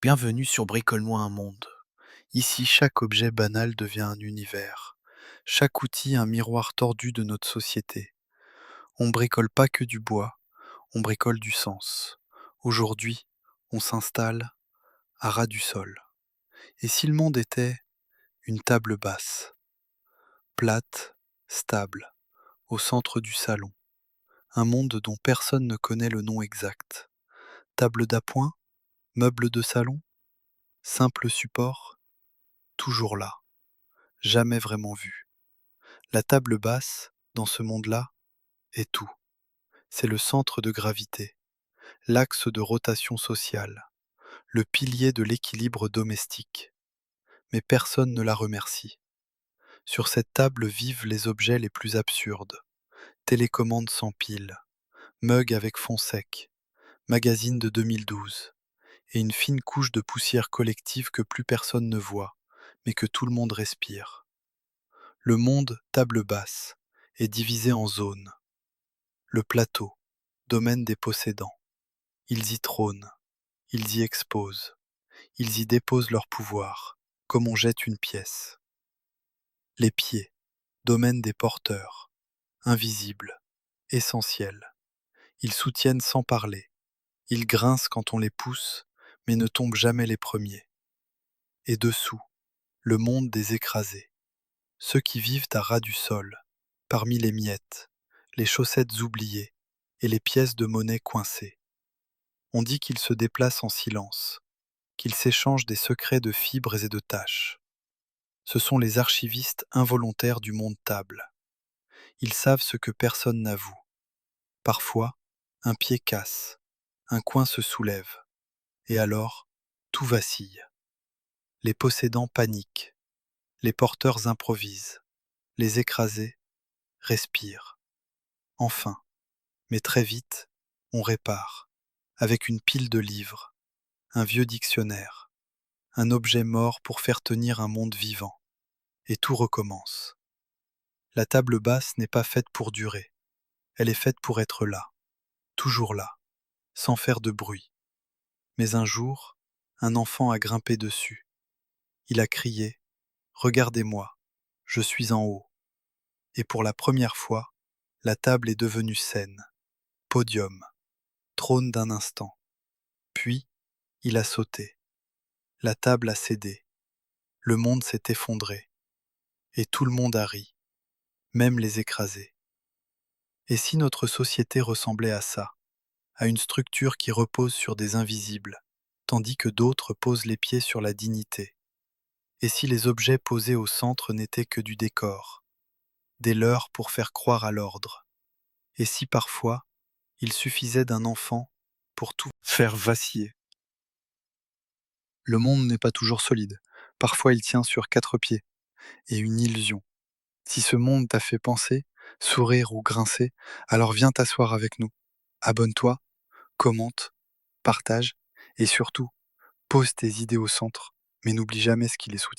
Bienvenue sur Bricole-moi un monde. Ici, chaque objet banal devient un univers. Chaque outil un miroir tordu de notre société. On bricole pas que du bois, on bricole du sens. Aujourd'hui, on s'installe à ras du sol. Et si le monde était une table basse, plate, stable, au centre du salon, un monde dont personne ne connaît le nom exact. Table d'appoint, meuble de salon, simple support, toujours là, jamais vraiment vu. La table basse, dans ce monde-là, est tout. C'est le centre de gravité, l'axe de rotation sociale, le pilier de l'équilibre domestique. Mais personne ne la remercie. Sur cette table vivent les objets les plus absurdes. Télécommande sans pile, mug avec fond sec, magazine de 2012, et une fine couche de poussière collective que plus personne ne voit, mais que tout le monde respire. Le monde, table basse, est divisé en zones. Le plateau, domaine des possédants. Ils y trônent, ils y exposent, ils y déposent leur pouvoir, comme on jette une pièce. Les pieds, domaine des porteurs, invisibles, essentiels. Ils soutiennent sans parler, ils grincent quand on les pousse, mais ne tombent jamais les premiers. Et dessous, le monde des écrasés, ceux qui vivent à ras du sol, parmi les miettes, les chaussettes oubliées et les pièces de monnaie coincées. On dit qu'ils se déplacent en silence, qu'ils s'échangent des secrets de fibres et de taches. Ce sont les archivistes involontaires du monde table. Ils savent ce que personne n'avoue. Parfois, un pied casse, un coin se soulève, et alors, tout vacille. Les possédants paniquent, les porteurs improvisent, les écrasés respirent. Enfin, mais très vite, on répare, avec une pile de livres, un vieux dictionnaire, un objet mort pour faire tenir un monde vivant. Et tout recommence. La table basse n'est pas faite pour durer, elle est faite pour être là, toujours là, sans faire de bruit. Mais un jour, un enfant a grimpé dessus. Il a crié « Regardez-moi, je suis en haut ». Et pour la première fois, la table est devenue scène, podium, trône d'un instant. Puis, il a sauté. La table a cédé. Le monde s'est effondré. Et tout le monde a ri, même les écrasés. Et si notre société ressemblait à ça, à une structure qui repose sur des invisibles, tandis que d'autres posent les pieds sur la dignité? Et si les objets posés au centre n'étaient que du décor, des leurres pour faire croire à l'ordre? Et si parfois, il suffisait d'un enfant pour tout faire vaciller? Le monde n'est pas toujours solide. Parfois il tient sur quatre pieds, et une illusion. Si ce monde t'a fait penser, sourire ou grincer, alors viens t'asseoir avec nous. Abonne-toi, commente, partage, et surtout, pose tes idées au centre, mais n'oublie jamais ce qui les soutient.